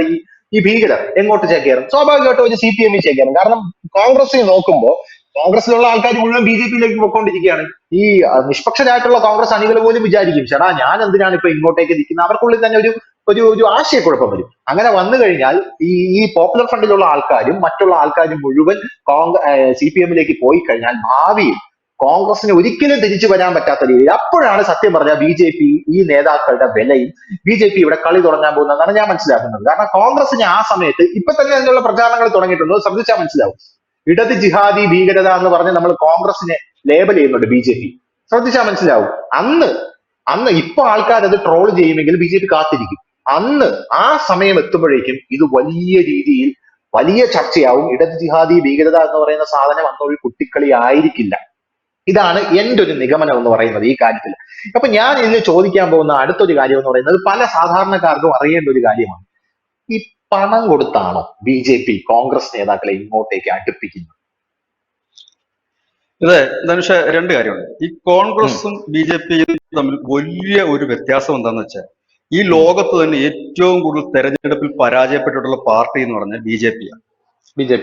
ഈ ഭീകരർ എങ്ങോട്ട് ചേക്കേറും? സ്വാഭാവികമായിട്ടും ഒരു CPM ചേക്കേറും. കാരണം കോൺഗ്രസിനെ നോക്കുമ്പോൾ കോൺഗ്രസിലുള്ള ആൾക്കാർ മുഴുവൻ BJP-യിലേക്ക് പോയിക്കൊണ്ടിരിക്കുകയാണ്. ഈ നിഷ്പക്ഷരായിട്ടുള്ള കോൺഗ്രസ് അണികൾ പോലും വിചാരിക്കും, ചേട്ടാ ഞാൻ എന്തിനാണ് ഇപ്പൊ ഇങ്ങോട്ടേക്ക് നിൽക്കുന്നത്? അവർക്കുള്ളിൽ തന്നെ ഒരു ആശയക്കുഴപ്പം വരും. അങ്ങനെ വന്നു കഴിഞ്ഞാൽ ഈ പോപ്പുലർ ഫ്രണ്ടിലുള്ള ആൾക്കാരും മറ്റുള്ള ആൾക്കാരും മുഴുവൻ CPM-ലേക്ക് പോയി കഴിഞ്ഞാൽ ഭാവിയിൽ കോൺഗ്രസിന് ഒരിക്കലും തിരിച്ചു വരാൻ പറ്റാത്ത രീതിയിൽ, അപ്പോഴാണ് സത്യം പറഞ്ഞാൽ BJP ഈ നേതാക്കളുടെ വിലയും BJP ഇവിടെ കളി തുടങ്ങാൻ പോകുന്നതെന്നാണ് ഞാൻ മനസ്സിലാക്കുന്നത്. കാരണം കോൺഗ്രസിന് ആ സമയത്ത് ഇപ്പൊ തന്നെ അതിനുള്ള പ്രചാരണങ്ങൾ തുടങ്ങിയിട്ടുണ്ട്, ശ്രദ്ധിച്ചാൽ മനസ്സിലാവും. ഇടത് ജിഹാദി ഭീകരത എന്ന് പറഞ്ഞ് നമ്മൾ കോൺഗ്രസിനെ ലേബൽ ചെയ്യുന്നുണ്ട് BJP. ശ്രദ്ധിച്ചാൽ മനസ്സിലാവും. അന്ന് ഇപ്പൊ ആൾക്കാർ അത് ട്രോൾ ചെയ്യുമെങ്കിൽ BJP കാത്തിരിക്കും. അന്ന് ആ സമയം എത്തുമ്പോഴേക്കും ഇത് വലിയ രീതിയിൽ വലിയ ചർച്ചയാവും. ഇടത് ജിഹാദി ഭീകരത എന്ന് പറയുന്ന സാധനം അന്നൊരു കുട്ടിക്കളി ആയിരിക്കില്ല. ഇതാണ് എന്റെ ഒരു നിഗമനം എന്ന് പറയുന്നത് ഈ കാര്യത്തിൽ. അപ്പൊ ഞാൻ ഇന്ന് ചോദിക്കാൻ പോകുന്ന അടുത്തൊരു കാര്യം എന്ന് പറയുന്നത് പല സാധാരണക്കാർക്കും അറിയേണ്ട ഒരു കാര്യമാണ്. ഈ പണം കൊടുത്താണോ BJP കോൺഗ്രസ് നേതാക്കളെ ഇങ്ങോട്ടേക്ക് അടുപ്പിക്കുന്നത്? ഇത് ധനുഷ, രണ്ട് കാര്യമുണ്ട്. ഈ കോൺഗ്രസും BJP-യും തമ്മിൽ വലിയ ഒരു വ്യത്യാസം എന്താന്ന് വെച്ചാൽ, ഈ ലോകത്ത് തന്നെ ഏറ്റവും കൂടുതൽ തെരഞ്ഞെടുപ്പിൽ പരാജയപ്പെട്ടിട്ടുള്ള പാർട്ടി എന്ന് പറഞ്ഞാൽ BJP-യാണ്.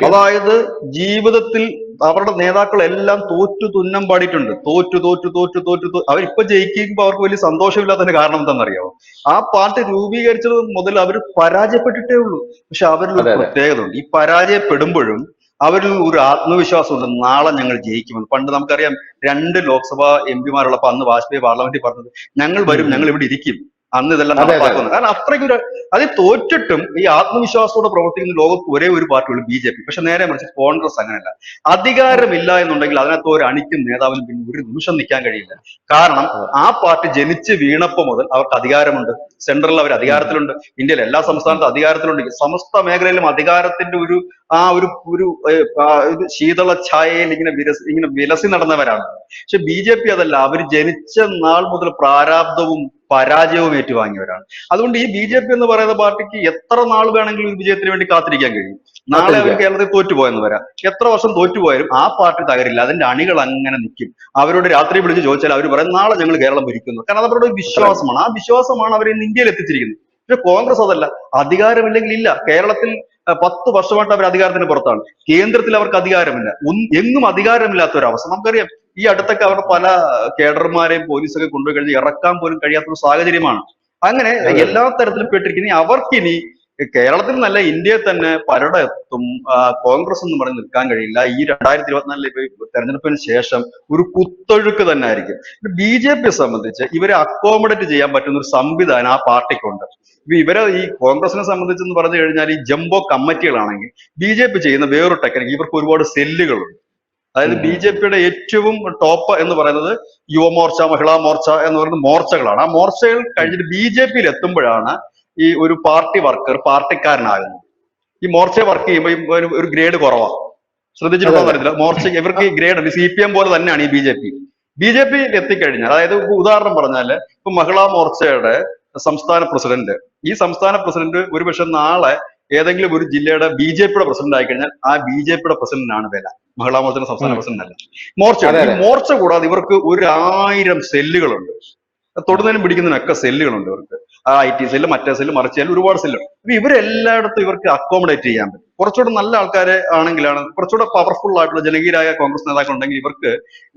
അതായത് ജീവിതത്തിൽ അവരുടെ നേതാക്കളെല്ലാം തോറ്റു തുന്നം പാടിയിട്ടുണ്ട്. തോറ്റു അവരിപ്പൊ ജയിക്കുമ്പോ അവർക്ക് വലിയ സന്തോഷമില്ലാത്തതിന്റെ കാരണം എന്താണെന്നറിയാമോ? ആ പാർട്ടി രൂപീകരിച്ചത് മുതൽ അവർ പരാജയപ്പെട്ടിട്ടേ ഉള്ളൂ. പക്ഷെ അവരിൽ ഒരു പ്രത്യേകത ഉണ്ട്. ഈ പരാജയപ്പെടുമ്പോഴും അവരിൽ ഒരു ആത്മവിശ്വാസമുണ്ട്, നാളെ ഞങ്ങൾ ജയിക്കുമെന്ന്. പണ്ട് നമുക്കറിയാം 2 ലോക്സഭാ MP-മാരുള്ളപ്പോ അന്ന് വാജ്പേയി പാർലമെന്റിൽ പറഞ്ഞത്, ഞങ്ങൾ വരും, ഞങ്ങൾ ഇവിടെ ഇരിക്കും, അന്ന് ഇതെല്ലാം നടപ്പാക്കുന്നത്. കാരണം അത്രയ്ക്കൊരു അതിൽ തോറ്റിട്ടും ഈ ആത്മവിശ്വാസത്തോടെ പ്രവർത്തിക്കുന്ന ലോകത്ത് ഒരേ ഒരു പാർട്ടിയുള്ളൂ BJP. പക്ഷെ നേരെ മറിച്ച് കോൺഗ്രസ് അങ്ങനെയല്ല. അധികാരമില്ല എന്നുണ്ടെങ്കിൽ അതിനകത്ത് ഒരു അണിക്കും നേതാവിനും പിന്നെ ഒരു നിമിഷം നിൽക്കാൻ കഴിയില്ല. കാരണം ആ പാർട്ടി ജനിച്ച് വീണപ്പോ മുതൽ അവർക്ക് അധികാരമുണ്ട്. സെൻട്രലിൽ അവർ അധികാരത്തിലുണ്ട്, ഇന്ത്യയിലെ എല്ലാ സംസ്ഥാനത്തും അധികാരത്തിലുണ്ട്, സമസ്ത മേഖലയിലും അധികാരത്തിന്റെ ഒരു ശീതള ഛായയിൽ ഇങ്ങനെ വിലസി നടന്നവരാണ്. പക്ഷെ BJP അതല്ല. അവർ ജനിച്ച നാൾ മുതൽ പ്രാരാബ്ദവും പരാജയവും ഏറ്റുവാങ്ങിയവരാണ്. അതുകൊണ്ട് ഈ BJP എന്ന് പറയുന്ന പാർട്ടിക്ക് എത്ര നാൾ വേണമെങ്കിലും ഈ വിജയത്തിന് വേണ്ടി കാത്തിരിക്കാൻ കഴിയും. നാളെ അവർ കേരളത്തിൽ തോറ്റുപോയെന്ന് വരാം. എത്ര വർഷം തോറ്റുപോയാലും ആ പാർട്ടി തകരില്ല. അതിന്റെ അണികൾ അങ്ങനെ നിൽക്കും. അവരോട് രാത്രി വിളിച്ച് ചോദിച്ചാൽ അവർ പറയും നാളെ ഞങ്ങൾ കേരളം ഭരിക്കുന്നു. കാരണം അത് അവരുടെ വിശ്വാസമാണ്. ആ വിശ്വാസമാണ് അവരെ ഇന്ന് ഇന്ത്യയിൽ എത്തിച്ചിരിക്കുന്നത്. പക്ഷെ കോൺഗ്രസ് അതല്ല. അധികാരമില്ലെങ്കിൽ ഇല്ല. കേരളത്തിൽ 10 വർഷമായിട്ട് അവർ അധികാരത്തിന് പുറത്താണ്. കേന്ദ്രത്തിൽ അവർക്ക് അധികാരമില്ല. എങ്ങും അധികാരമില്ലാത്ത ഒരു അവസ്ഥ നമുക്കറിയാം. ഈ അടുത്തൊക്കെ അവർ പല കേഡർമാരെയും പോലീസൊക്കെ കൊണ്ടുപോയി കഴിഞ്ഞ് ഇറക്കാൻ പോലും കഴിയാത്ത ഒരു സാഹചര്യമാണ്. അങ്ങനെ എല്ലാ തരത്തിലും പെട്ടിരിക്കുന്ന അവർക്കിനി കേരളത്തിൽ നല്ല ഇന്ത്യയിൽ തന്നെ പലയിടത്തും കോൺഗ്രസ് എന്ന് പറഞ്ഞ് നിൽക്കാൻ കഴിയില്ല. ഈ 2024 തെരഞ്ഞെടുപ്പിന് ശേഷം ഒരു കുത്തൊഴുക്ക് തന്നെ ആയിരിക്കും. BJP സംബന്ധിച്ച് ഇവരെ അക്കോമഡേറ്റ് ചെയ്യാൻ പറ്റുന്ന ഒരു സംവിധാനം ആ പാർട്ടിക്കുണ്ട്. ഇവരെ ഈ കോൺഗ്രസിനെ സംബന്ധിച്ചെന്ന് പറഞ്ഞു കഴിഞ്ഞാൽ ഈ ജംബോ കമ്മിറ്റികളാണെങ്കിൽ BJP ചെയ്യുന്ന വേറൊരു ടെക്നിക്ക്, ഇവർക്ക് ഒരുപാട് സെല്ലുകളുണ്ട്. അതായത് BJPയുടെ ഏറ്റവും ടോപ്പ് എന്ന് പറയുന്നത് യുവമോർച്ച, മഹിളാ മോർച്ച എന്ന് പറയുന്ന മോർച്ചകളാണ്. ആ മോർച്ചകൾ കഴിഞ്ഞിട്ട് BJPയിൽ എത്തുമ്പോഴാണ് ഈ ഒരു പാർട്ടി വർക്കർ പാർട്ടിക്കാരനാകുന്നത്. ഈ മോർച്ച വർക്ക് ചെയ്യുമ്പോൾ ഒരു ഗ്രേഡ് കുറവാണ്. ശ്രദ്ധിച്ചിട്ടുണ്ടോ അറിയില്ല. മോർച്ച ഇവർക്ക് ഈ ഗ്രേഡ് ഉണ്ട്. CPM പോലെ തന്നെയാണ് ഈ BJPയിൽ എത്തിക്കഴിഞ്ഞാൽ, അതായത് ഉദാഹരണം പറഞ്ഞാൽ ഇപ്പൊ മഹിളാ മോർച്ചയുടെ സംസ്ഥാന പ്രസിഡന്റ്, ഈ സംസ്ഥാന പ്രസിഡന്റ് ഒരുപക്ഷെ നാളെ ഏതെങ്കിലും ഒരു ജില്ലയുടെ BJPയുടെ പ്രസിഡന്റ് ആയിക്കഴിഞ്ഞാൽ ആ BJPയുടെ പ്രസിഡന്റിനാണ് വില. മഹിളാ മോർച്ചയുടെ സംസ്ഥാന പ്രസിഡന്റ് അല്ല. ഈ മോർച്ച കൂടാതെ ഇവർക്ക് 1000 സെല്ലുകളുണ്ട്. തൊടുന്നതിനും പിടിക്കുന്നതിനൊക്കെ സെല്ലുകളുണ്ട് ഇവർക്ക്. IT സെല്ല്, മറ്റേ സെല്ല്, മറിച്ച് സെല്ല്, ഒരുപാട് സെല്ലുണ്ട്. അപ്പൊ ഇവരെല്ലായിടത്തും ഇവർക്ക് അക്കോമഡേറ്റ് ചെയ്യാൻ പറ്റും. കുറച്ചുകൂടെ നല്ല ആൾക്കാരെ ആണെങ്കിലാണ്, കുറച്ചുകൂടെ പവർഫുൾ ആയിട്ടുള്ള ജനകീയരായ കോൺഗ്രസ് നേതാക്കൾ ഉണ്ടെങ്കിൽ ഇവർക്ക്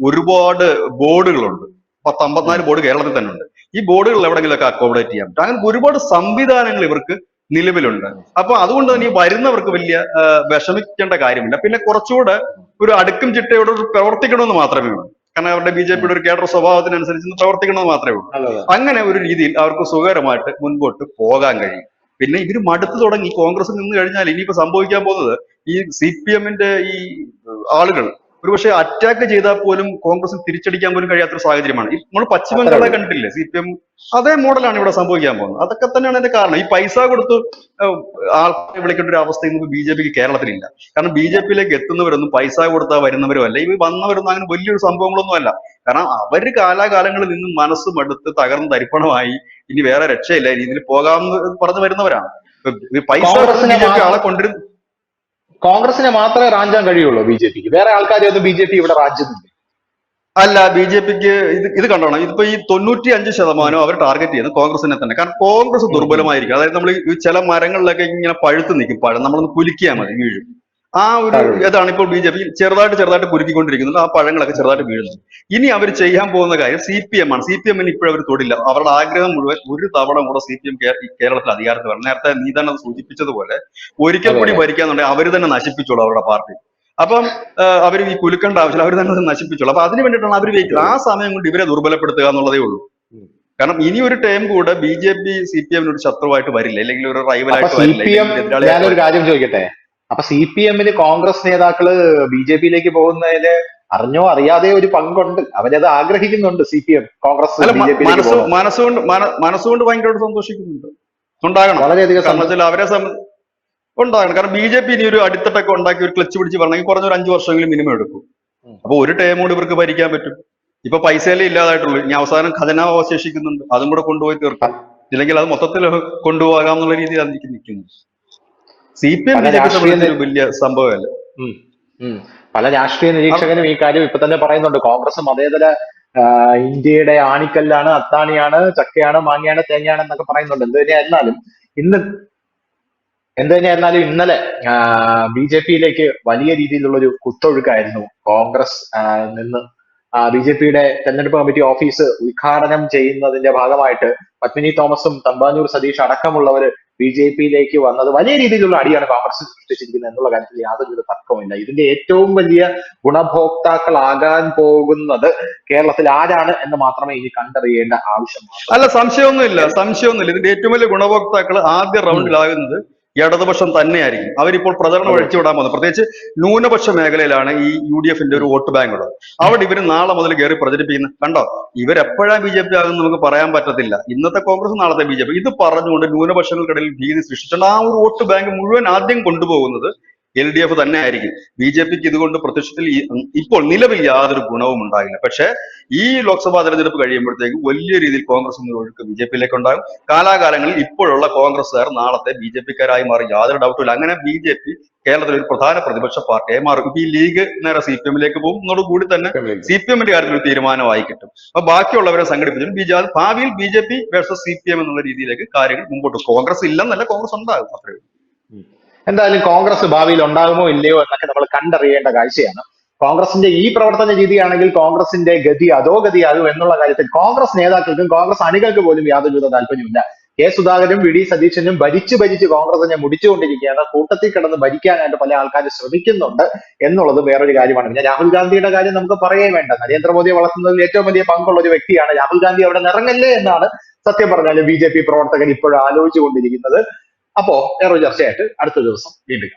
ഒരുപാട് ബോർഡുകളുണ്ട്. 54 ബോർഡ് കേരളത്തിൽ തന്നെ ഉണ്ട്. ഈ ബോർഡുകൾ എവിടെയെങ്കിലുമൊക്കെ അക്കോമഡേറ്റ് ചെയ്യാൻ പറ്റും. അങ്ങനെ ഒരുപാട് സംവിധാനങ്ങൾ ഇവർക്ക് നിലവിലുണ്ട്. അപ്പൊ അതുകൊണ്ട് തന്നെ ഈ വരുന്നവർക്ക് വലിയ വിഷമിക്കേണ്ട കാര്യമില്ല. പിന്നെ കുറച്ചുകൂടെ ഒരു അടുക്കും ചിട്ടയോട് പ്രവർത്തിക്കണമെന്ന് മാത്രമേ ഉള്ളൂ. കാരണം അവരുടെ BJPയുടെ ഒരു കേഡർ സ്വഭാവത്തിനനുസരിച്ച് പ്രവർത്തിക്കണമെന്ന് മാത്രമേ ഉള്ളൂ. അങ്ങനെ ഒരു രീതിയിൽ അവർക്ക് സുഖകരമായിട്ട് മുൻപോട്ട് പോകാൻ കഴിയും. പിന്നെ ഇവര് മടുത്തു തുടങ്ങി. കോൺഗ്രസ് നിന്ന് കഴിഞ്ഞാൽ ഇനിയിപ്പോ സംഭവിക്കാൻ പോകുന്നത് ഈ CPMന്റെ ഈ ആളുകൾ ഒരുപക്ഷെ അറ്റാക്ക് ചെയ്താൽ പോലും കോൺഗ്രസിന് തിരിച്ചടിക്കാൻ പോലും കഴിയാത്തൊരു സാഹചര്യമാണ്. നമ്മൾ പശ്ചിമ ബംഗാളെ കണ്ടിട്ടില്ലേ? CPM അതേ മോഡലാണ് ഇവിടെ സംഭവിക്കാൻ പോകുന്നത്. അതൊക്കെ തന്നെയാണ് അതിന്റെ കാരണം. ഈ പൈസ കൊടുത്ത് ആൾക്കാരെ വിളിക്കേണ്ട ഒരു അവസ്ഥ ഇന്ന് BJPക്ക് കേരളത്തിലില്ല. കാരണം BJPയിലേക്ക് എത്തുന്നവരൊന്നും പൈസ കൊടുത്താൽ വരുന്നവരും അല്ല. ഇവർ വന്നവരൊന്നും അങ്ങനെ വലിയൊരു സംഭവങ്ങളൊന്നും അല്ല. കാരണം അവര് കാലാകാലങ്ങളിൽ നിന്ന് മനസ്സും എടുത്ത് തകർന്ന് തരിപ്പണമായി ഇനി വേറെ രക്ഷയില്ല രീതിയിൽ പോകാമെന്ന് പറഞ്ഞു വരുന്നവരാണ്. പൈസ BJP ആളെ കൊണ്ടിരുന്നു. കോൺഗ്രസിനെ മാത്രമേ റാഞ്ചാൻ കഴിയുള്ളൂ BJPക്ക്. വേറെ ആൾക്കാരെയൊന്നും BJP ഇവിടെ റാഞ്ചുന്നില്ല. അല്ല, BJPക്ക് ഇത് കണ്ടോണം. ഇതിപ്പോ ഈ 95% അവർ ടാർഗറ്റ് ചെയ്യുന്നത് കോൺഗ്രസിനെ തന്നെ. കാരണം കോൺഗ്രസ് ദുർബലമായിരിക്കും. അതായത് നമ്മൾ ഈ ചില മരങ്ങളിലൊക്കെ ഇങ്ങനെ പഴുത്ത് നിൽക്കും. പഴം നമ്മളൊന്ന് കുലുക്കിയാൽ മതി, വീഴും. ആ ഒരു ഇതാണ് ഇപ്പോൾ BJP ചെറുതായിട്ട് കുലുക്കിക്കൊണ്ടിരിക്കുന്നുണ്ട്. ആ പഴങ്ങളൊക്കെ ചെറുതായിട്ട് വീഴുന്നു. ഇനി അവർ ചെയ്യാൻ പോകുന്ന കാര്യം CPM ആണ്. CPMന് ഇപ്പോഴും അവർ തൊടില്ല. അവരുടെ ആഗ്രഹം മുഴുവൻ ഒരു തവണ കൂടെ CPM കേരളത്തിൽ അധികാരത്തിൽ വരണം. നേരത്തെ നീ തന്നെ സൂചിപ്പിച്ചതുപോലെ ഒരിക്കൽ കൂടി ഭരിക്കാന്നുണ്ടെങ്കിൽ അവർ തന്നെ നശിപ്പിച്ചോളൂ അവരുടെ പാർട്ടി. അപ്പം അവർ ഈ കുലുക്കേണ്ട ആവശ്യമില്ല, അവർ തന്നെ നശിപ്പിച്ചോളൂ. അപ്പൊ അതിന് വേണ്ടിയിട്ടാണ് അവർ വെയിക്കുന്നത്. ആ സമയം കൊണ്ട് ഇവരെ ദുർബലപ്പെടുത്തുക എന്നുള്ളതേ ഉള്ളൂ. കാരണം ഇനി ഒരു ടൈം കൂടെ BJP CPMന് ഒരു ശത്രുവായിട്ട് വരില്ല, അല്ലെങ്കിൽ ഒരു റൈവലായിട്ട് വരില്ല. ഞാനൊരു കാര്യം ചോദിക്കട്ടെ. അപ്പൊ CPMന് കോൺഗ്രസ് നേതാക്കള് BJPയിലേക്ക് പോകുന്നതിന് അറിഞ്ഞോ അറിയാതെ ഒരു പങ്കുണ്ട്. അവരത് ആഗ്രഹിക്കുന്നുണ്ട്. CPM കോൺഗ്രസ് മനസ്സുകൊണ്ട് ഭയങ്കരമായിട്ട് സന്തോഷിക്കുന്നുണ്ട്. ഉണ്ടാകണം. വളരെയധികം അവരെ ഉണ്ടാകണം. കാരണം BJP ഇനി ഒരു അടിത്തട്ടൊക്കെ ഉണ്ടാക്കി ഒരു ക്ലച്ച് പിടിച്ച് പറഞ്ഞെങ്കിൽ കുറഞ്ഞൊരു 5 വർഷമെങ്കിലും മിനിമം എടുക്കും. അപ്പൊ ഒരു ടൈം കൂടി ഇവർക്ക് ഭരിക്കാൻ പറ്റും. ഇപ്പൊ പൈസയിലേ ഇല്ലാതായിട്ടുള്ളൂ. ഇനി അവസാനം ഖജനാവ് അവശേഷിക്കുന്നുണ്ട്. അതും കൂടെ കൊണ്ടുപോയി തീർക്കാം. ഇല്ലെങ്കിൽ അത് മൊത്തത്തിൽ കൊണ്ടുപോകാം എന്നുള്ള രീതിയിൽ അതിലേക്ക് നിൽക്കുന്നു. CPM വലിയ സംഭവമല്ല. പല രാഷ്ട്രീയ നിരീക്ഷകരും ഈ കാര്യം ഇപ്പൊ തന്നെ പറയുന്നുണ്ട്. കോൺഗ്രസ് മതേതര ഇന്ത്യയുടെ ആണിക്കല്ലാണ്, അത്താണിയാണ്, ചക്കയാണ്, മാങ്ങയാണ്, തേങ്ങയാണ് എന്നൊക്കെ പറയുന്നുണ്ട്. എന്ത് തന്നെയായിരുന്നാലും ഇന്നലെ BJPയിലേക്ക് വലിയ രീതിയിലുള്ള ഒരു കുത്തൊഴുക്കായിരുന്നു. കോൺഗ്രസ് നിന്ന് BJPയുടെ തെരഞ്ഞെടുപ്പ് കമ്മിറ്റി ഓഫീസ് ഉദ്ഘാടനം ചെയ്യുന്നതിന്റെ ഭാഗമായിട്ട് പത്മിനി തോമസും തമ്പാനൂർ സതീഷ് അടക്കമുള്ളവർ BJPയിലേക്ക് വന്നത് വലിയ രീതിയിലുള്ള അടിയാണ് കോൺഗ്രസ് സൃഷ്ടിച്ചിരിക്കുന്നത് എന്നുള്ള കാര്യത്തിൽ യാതൊരു തർക്കവുമില്ല. ഇതിന്റെ ഏറ്റവും വലിയ ഗുണഭോക്താക്കളാകാൻ പോകുന്നത് കേരളത്തിൽ ആരാണ് എന്ന് മാത്രമേ ഇനി കണ്ടറിയേണ്ട ആവശ്യമാണ്. അല്ല, സംശയമൊന്നുമില്ല. ഇതിന്റെ ഏറ്റവും വലിയ ഗുണഭോക്താക്കൾ ആദ്യ റൗണ്ടിലാകുന്നത് ഇടതുപക്ഷം തന്നെയായിരിക്കും. അവരിപ്പോൾ പ്രചരണം ഒഴിച്ചുവിടാൻ പോകുന്നത് പ്രത്യേകിച്ച് ന്യൂനപക്ഷ മേഖലയിലാണ് ഈ UDFന്റെ ഒരു വോട്ട് ബാങ്ക് ഉള്ളത്. അവിടെ ഇവർ നാളെ മുതൽ കയറി പ്രചരിപ്പിക്കുന്നത് കണ്ടോ. ഇവരെപ്പോഴാ BJP ആകുമെന്ന് നമുക്ക് പറയാൻ പറ്റത്തില്ല. ഇന്നത്തെ കോൺഗ്രസ്, നാളത്തെ BJP. ഇത് പറഞ്ഞുകൊണ്ട് ന്യൂനപക്ഷങ്ങൾക്കിടയിൽ ഭീതി സൃഷ്ടിച്ചുകൊണ്ട് ആ ഒരു വോട്ട് ബാങ്ക് മുഴുവൻ ആദ്യം കൊണ്ടുപോകുന്നത് LDF തന്നെ ആയിരിക്കും. BJPക്ക് ഇതുകൊണ്ട് പ്രത്യക്ഷത്തിൽ ഇപ്പോൾ നിലവിൽ യാതൊരു ഗുണവും ഉണ്ടാകില്ല. പക്ഷേ ഈ ലോക്സഭാ തെരഞ്ഞെടുപ്പ് കഴിയുമ്പോഴത്തേക്ക് വലിയ രീതിയിൽ കോൺഗ്രസിന്റെ ഒഴുക്ക് BJPയിലേക്ക് ഉണ്ടാകും. കാലാകാലങ്ങളിൽ ഇപ്പോഴുള്ള കോൺഗ്രസ്സുകാർ നാളത്തെ BJPക്കാരായി മാറി, യാതൊരു ഡൗട്ടും ഇല്ല. അങ്ങനെ BJP കേരളത്തിലെ ഒരു പ്രധാന പ്രതിപക്ഷ പാർട്ടിയായി മാറും. ഇപ്പൊ ഈ ലീഗ് നേരെ CPM-ലേക്ക് പോകും. എന്നോടുകൂടി തന്നെ CPM-ന്റെ കാര്യത്തിൽ ഒരു തീരുമാനമായി കിട്ടും. അപ്പൊ ബാക്കിയുള്ളവരെ സംഘടിപ്പിച്ചിട്ട് ഭാവിയിൽ BJP വേഴ്സസ് CPM എന്നുള്ള രീതിയിലേക്ക് കാര്യങ്ങൾ മുമ്പോട്ട്. കോൺഗ്രസ് ഇല്ലെന്നല്ല, കോൺഗ്രസ് ഉണ്ടാകും. അത്രയും. എന്തായാലും കോൺഗ്രസ് ഭാവിയിൽ ഉണ്ടാകുമോ ഇല്ലയോ എന്നൊക്കെ നമ്മൾ കണ്ടറിയേണ്ട കാഴ്ചയാണ്. കോൺഗ്രസിന്റെ ഈ പ്രവർത്തന രീതിയാണെങ്കിൽ കോൺഗ്രസിന്റെ ഗതി അധോഗതിയാകും എന്നുള്ള കാര്യത്തിൽ കോൺഗ്രസ് നേതാക്കൾക്കും കോൺഗ്രസ് അണികൾക്ക് പോലും യാതൊരുവിധ താല്പര്യമില്ല. കെ സുധാകരനും VD സതീശനും ഭരിച്ച് കോൺഗ്രസിനെ മുടിച്ചുകൊണ്ടിരിക്കുകയാണ്. കൂട്ടത്തിൽ കിടന്ന് ഭരിക്കാനായിട്ട് പല ആൾക്കാർ ശ്രമിക്കുന്നുണ്ട് എന്നുള്ളത് വേറൊരു കാര്യമാണ്. പിന്നെ രാഹുൽ ഗാന്ധിയുടെ കാര്യം നമുക്ക് പറയേ വേണ്ട. നരേന്ദ്രമോദിയെ വളർത്തുന്നതിൽ ഏറ്റവും വലിയ പങ്കുള്ള ഒരു വ്യക്തിയാണ്. രാഹുൽ ഗാന്ധി അവിടെ നിറങ്ങല്ലേ എന്നാണ് സത്യം പറഞ്ഞാൽ BJP പ്രവർത്തകർ ഇപ്പോഴും ആലോചിച്ചുകൊണ്ടിരിക്കുന്നത്. അപ്പോ വേറൊരു ചർച്ചയായിട്ട് അടുത്ത ദിവസം വീണ്ടും.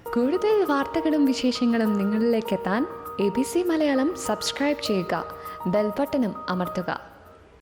കൂടുതൽ വാർത്തകളും വിശേഷങ്ങളും നിങ്ങളിലേക്ക് എത്താൻ ABC മലയാളം സബ്സ്ക്രൈബ് ചെയ്യുക, ബെൽബട്ടനും അമർത്തുക.